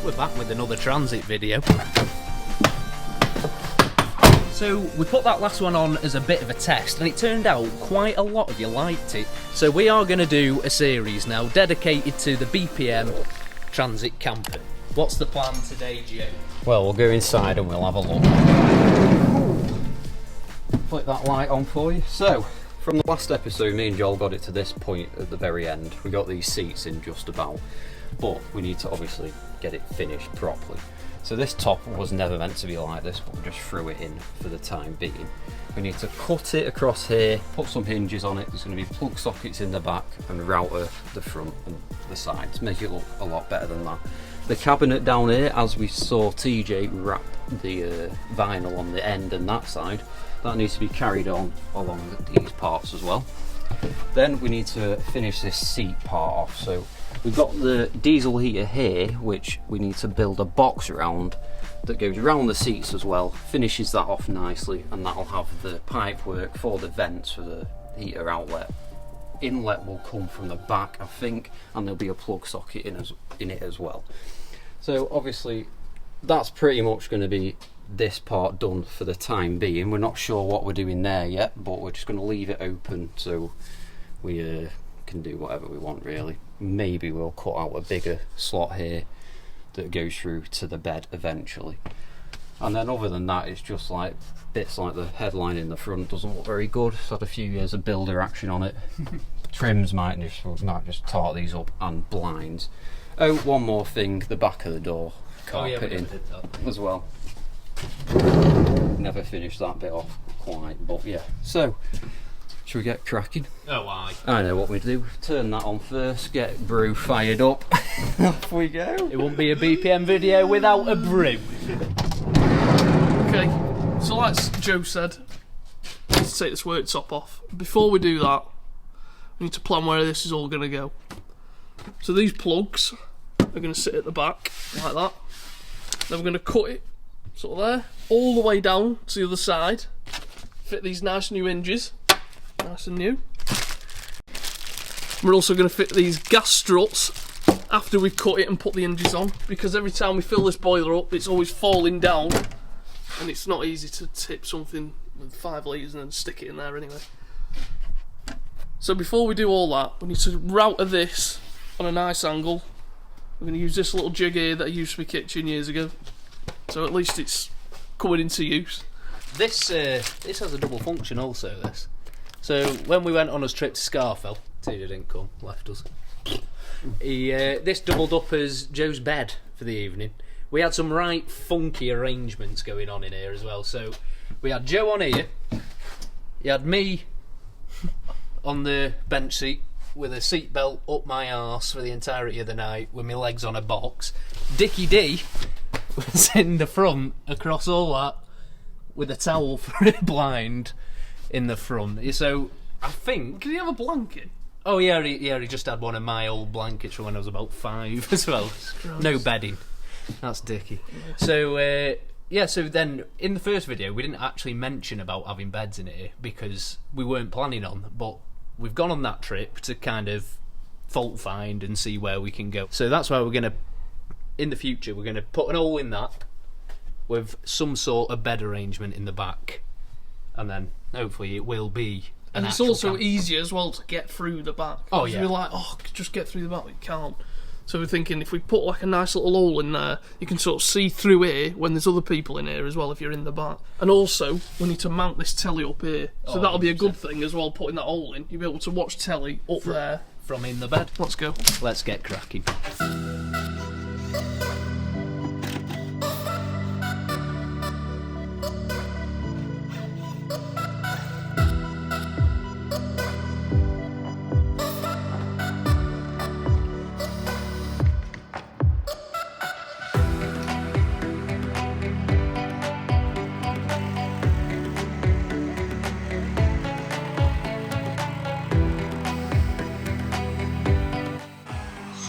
We're back with another transit video. So we put that last one on as a bit of a test and it turned out quite a lot of you liked it. So we are going to do a series now dedicated to the BPM transit camper. What's the plan today, Joe? Well, we'll go inside and we'll have a look. Flick that light on for you. So, from the last episode, me and Joel got it to this point at the very end. We got these seats in just about, but we need to obviously get it finished properly. So this top was never meant to be like this, but we just threw it in for the time being. We need to cut it across here, put some hinges on it. There's going to be plug sockets in the back and router the front and the sides. Make it look a lot better than that. The cabinet down here, as we saw TJ wrap the vinyl on the end and that side, that needs to be carried on along these parts as well. Then we need to finish this seat part off. So we've got the diesel heater here, which we need to build a box around that goes around the seats as well, finishes that off nicely, and that'll have the pipe work for the vents for the heater outlet. Inlet will come from the back, I think, and there'll be a plug socket in it as well. So obviously that's pretty much going to be this part done for the time being. We're not sure what we're doing there yet, but we're just going to leave it open so we can do whatever we want really. Maybe we'll cut out a bigger slot here that goes through to the bed eventually. And then other than that, it's just like bits like the headline in the front doesn't look very good. It's had a few years of builder action on it. Trims might just tart these up, and blinds. Oh, one more thing, the back of the door carpeting as well. Never finished that bit off quite, but yeah. So, should we get cracking? Oh, aye. I know what we do. Turn that on first, get brew fired up. Off we go. It won't be a BPM video without a brew. Okay, so like Joe said, let's take this work top off. Before we do that, we need to plan where this is all going to go. So these plugs are going to sit at the back, like that. Then we're going to cut it, sort of there, all the way down to the other side. Fit these nice new hinges, nice and new. We're also going to fit these gas struts after we've cut it and put the hinges on, because every time we fill this boiler up, it's always falling down, and it's not easy to tip something with 5 litres and then stick it in there anyway. So before we do all that, we need to router this on a nice angle. We're going to use this little jig here that I used for my kitchen years ago, so at least it's coming into use. This has a double function also, this. So when we went on his trip to Scarfell, Tina didn't come, left us. This doubled up as Joe's bed for the evening. We had some right funky arrangements going on in here as well. So we had Joe on here, you had me on the bench seat with a seatbelt up my arse for the entirety of the night with my legs on a box. Dickie D was in the front across all that with a towel for a blind in the front. So I think... Can you have a blanket? Oh yeah, he just had one of my old blankets from when I was about 5 as well. No bedding. That's Dickie. So yeah, so then in the first video we didn't actually mention about having beds in here because we weren't planning on, but we've gone on that trip to kind of fault find and see where we can go. So that's why we're going to, in the future, we're going to put an hole in that with some sort of bed arrangement in the back, and then hopefully it will be an And it's also easier as well to get through the back. Oh yeah. You're like, oh, just get through the back, but you can't. So we're thinking if we put like a nice little hole in there, you can sort of see through here when there's other people in here as well if you're in the back. And also, we need to mount this telly up here. So that'll be a good thing as well, putting that hole in. You'll be able to watch telly up there. From in the bed. Let's go. Let's get cracking.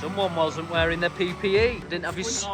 Someone wasn't wearing their PPE, didn't have his...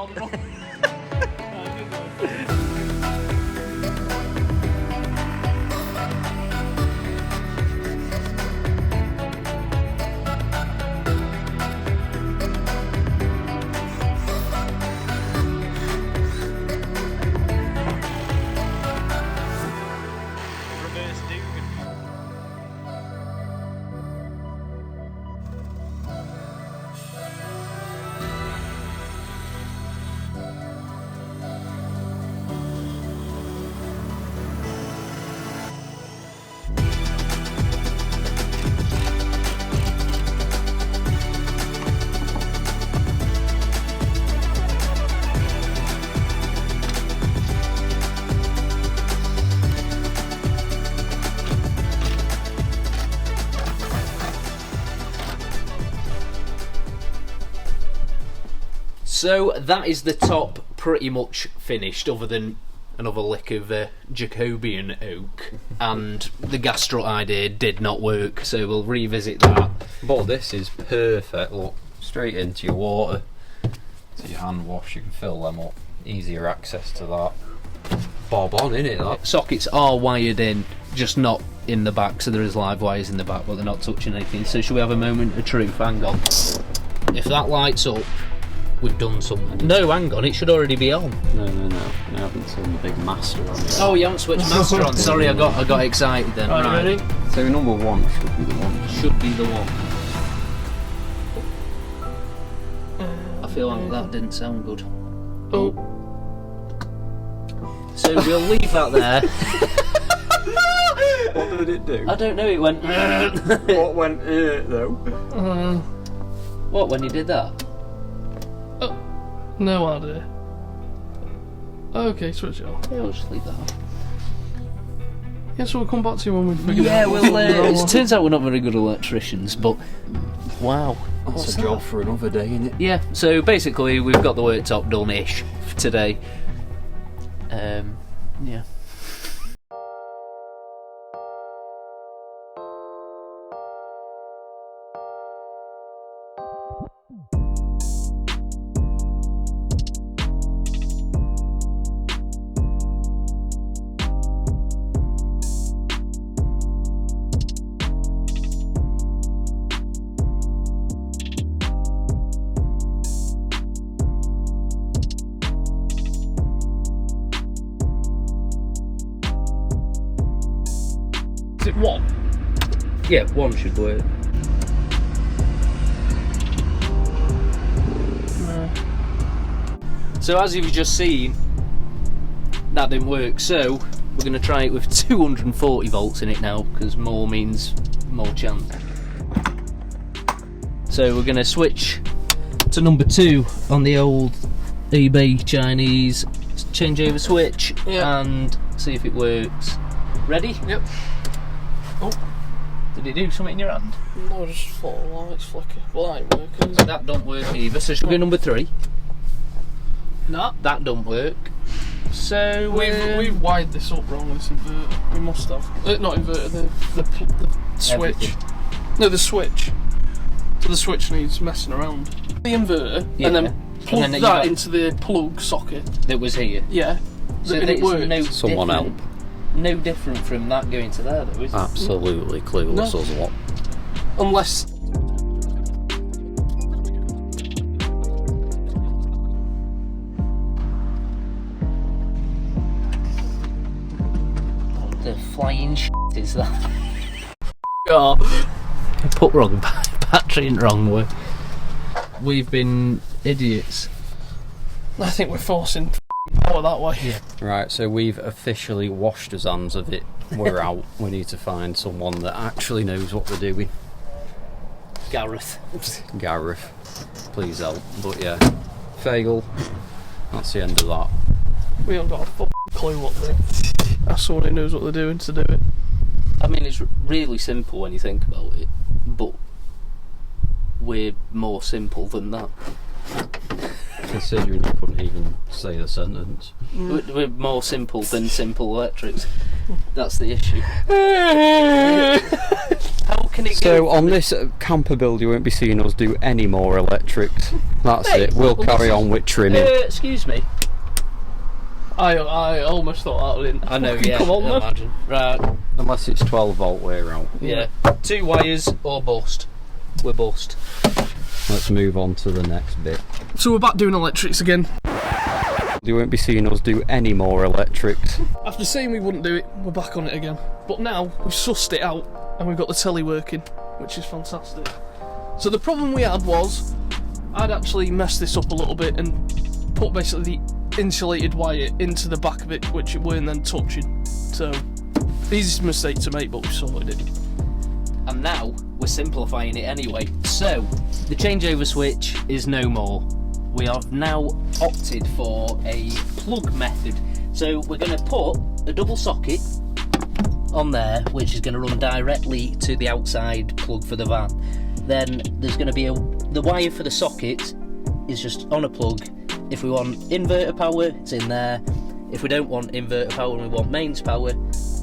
So that is the top pretty much finished, other than another lick of Jacobian oak, and the gas strut idea did not work, so we'll revisit that. But this is perfect. Look, straight into your water, to your hand wash. You can fill them up. Easier access to that. Bob on, innit? That Sockets are wired in, just not in the back, so there is live wires in the back, but they're not touching anything. So shall we have a moment of truth? Hang on. If that lights up, we've done something. No, hang on, it should already be on. No. I haven't seen the big master on it. Oh, you haven't switched master on. Sorry, I got excited then. Right, ready? So number 1 should be the one. Should be the one. I feel like that didn't sound good. Oh. So we'll leave that there. What did it do? I don't know, it went... What went though? What, when you did that? No idea. Okay, switch it off. Yeah, we'll just leave that on. Yeah, so we'll come back to you when we figure Yeah, out. well, it turns out we're not very good electricians, but wow. That's a job for another day, innit? Yeah, so basically we've got the worktop done-ish for today. Yeah. Is it one? Yeah, one should work. No. So as you've just seen, that didn't work, so we're going to try it with 240 volts in it now, because more means more chance. So we're going to switch to number 2 on the old eBay Chinese changeover switch, Yeah. and see if it works. Ready? Yep. Oh. Did it do something in your hand? No, just thought the lights flicker. Well, that ain't working, is it? That don't work either, so should we go number 3? Nah. That don't work. So We've wired this up wrong with this inverter. We must have. Not inverter, the switch. Everything. No, the switch. So the switch needs messing around. The inverter, Yeah. and then plug then you that got- into the plug socket. that was here. Yeah. So and it it's works. no Someone different- No different from that going to there, though, is it? Absolutely clueless No. as what. Unless. The flying shit is that? Oh. I put wrong battery in wrong way. We've been idiots. I think we're forcing power that way. Yeah. Right, so we've officially washed our hands of it. We're out. We need to find someone that actually knows what they're doing. Gareth. Gareth, please help. But yeah, fail. That's the end of that. We haven't got a fucking clue what they're. That's someone who knows what they're doing to do it. I mean, it's really simple when you think about it, but we're more simple than that. Considering I couldn't even say the sentence. We're more simple than simple electrics. That's the issue. How can it So go? on this camper build, you won't be seeing us do any more electrics. That's Hey, it. We'll well, carry this on with trimming. Excuse me. I almost thought that didn't. I know, fucking yeah. Come on, man. Imagine. Right. Unless it's 12 volt we're out. Yeah. 2 wires or bust. We're bust. Let's move on to the next bit. So we're back doing electrics again. You won't be seeing us do any more electrics. After saying we wouldn't do it, we're back on it again. But now we've sussed it out and we've got the telly working, which is fantastic. So the problem we had was I'd actually messed this up a little bit and put basically the insulated wire into the back of it, which it weren't then touching. So easiest mistake to make, but we sorted it. And now we're simplifying it anyway. So the changeover switch is no more. We have now opted for a plug method. So we're going to put a double socket on there, which is going to run directly to the outside plug for the van. Then there's going to be the wire for the socket is just on a plug. If we want inverter power, it's in there. If we don't want inverter power and we want mains power,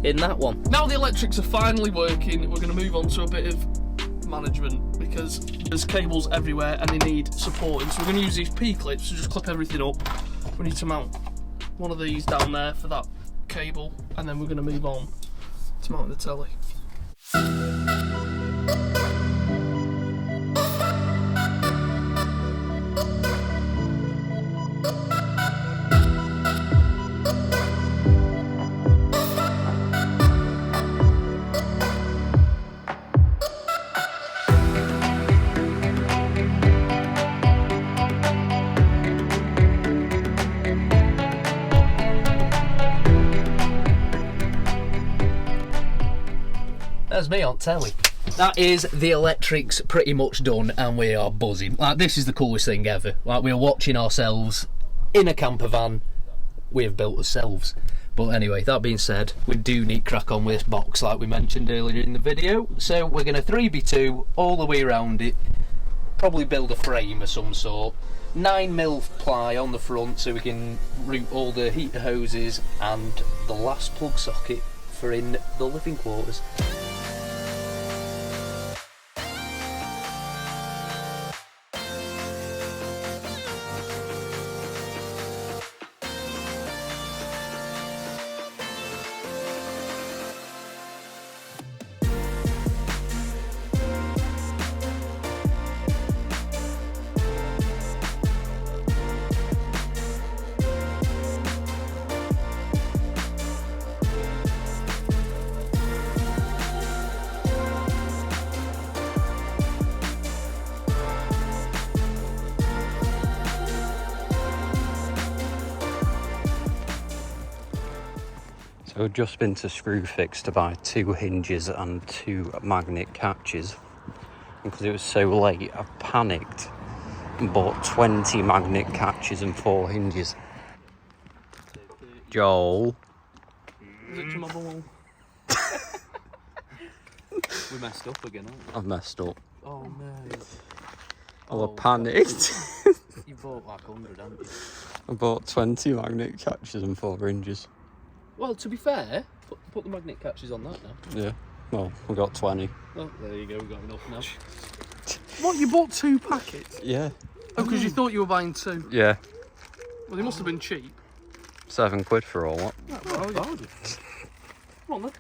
in that one. Now the electrics are finally working, we're going to move on to a bit of management, because there's cables everywhere and they need supporting. So we're going to use these P-clips to just clip everything up. We need to mount one of these down there for that cable, and then we're going to move on to mount the telly. That's me on telly. That is the electrics pretty much done, and we are buzzing. Like, this is the coolest thing ever. Like, we're watching ourselves in a camper van we have built ourselves. But anyway, that being said, we do need crack on with this box like we mentioned earlier in the video. So we're going to 3x2 all the way around it, probably build a frame of some sort. 9mm ply on the front so we can route all the heater hoses and the last plug socket for in the living quarters. So we've just been to Screwfix to buy 2 hinges and 2 magnet catches. And because it was so late, I panicked and bought 20 magnet catches and 4 hinges. Joel. Is it to my ball? We messed up again, haven't we? I've messed up. Oh no. I panicked. You bought like 100, haven't you? I bought 20 magnet catches and 4 hinges. Well, to be fair, put the magnet catches on that now. Yeah. Well, we got 20. Oh, there you go, we've got enough now. What, you bought 2 packets? Yeah. Oh, because you thought you were buying 2? Yeah. Well, they must have been cheap. £7 for all that. Oh, yeah. Come on then.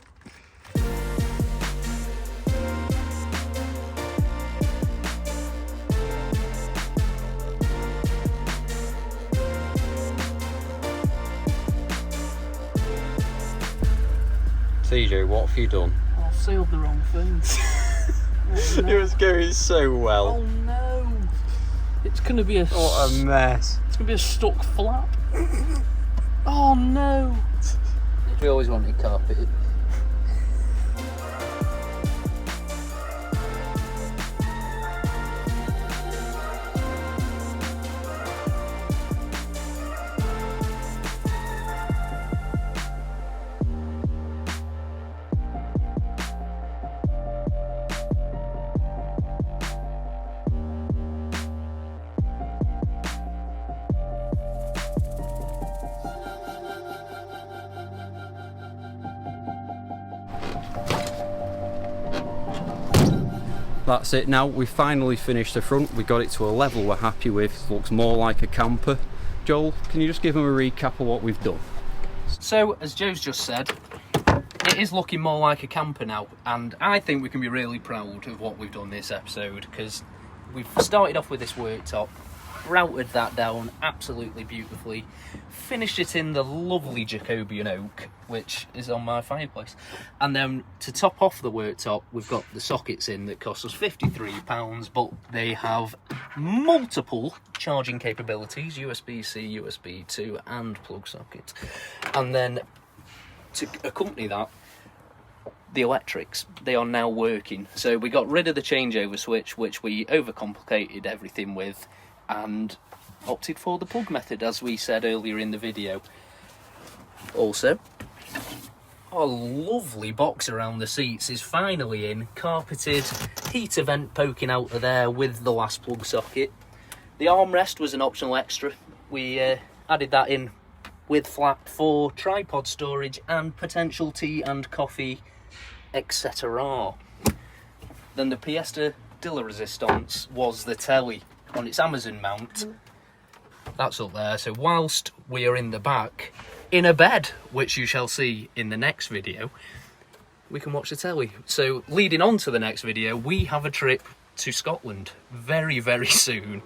TJ, what have you done? Oh, I've sealed the wrong thing. Oh, no. It was going so well. Oh no! It's gonna be a. What a mess. It's gonna be a stuck flap. Oh no! We always wanted carpet. That's it now, we finally finished the front, we got it to a level we're happy with, looks more like a camper. Joel, can you just give them a recap of what we've done? So, as Joe's just said, it is looking more like a camper now, and I think we can be really proud of what we've done this episode, because we've started off with this worktop, routed that down absolutely beautifully, finished it in the lovely Jacobean oak, which is on my fireplace, and then to top off the worktop we've got the sockets in that cost us £53, but they have multiple charging capabilities, USB-C, USB 2 and plug sockets, and then to accompany that, the electrics, they are now working. So we got rid of the changeover switch, which we overcomplicated everything with, and opted for the plug method, as we said earlier in the video. Also, our lovely box around the seats is finally in, carpeted, heater vent poking out of there with the last plug socket, The armrest was an optional extra. We added that in with flap for tripod storage and potential tea and coffee, etc. Then the pièce de la résistance was the telly on its Amazon mount. That's up there. So whilst we are in the back, in a bed, which you shall see in the next video, we can watch the telly. So leading on to the next video, we have a trip to Scotland very, very soon,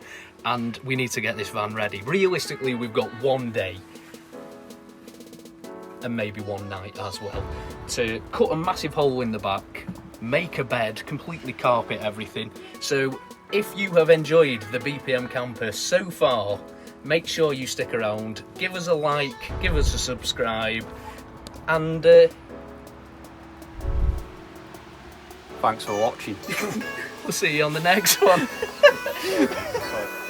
and we need to get this van ready. Realistically, we've got one day and maybe one night as well to cut a massive hole in the back, make a bed, completely carpet everything. So if you have enjoyed the BPM camper so far, make sure you stick around, give us a like, give us a subscribe, and Thanks for watching. we'll see you on the next one. Sorry.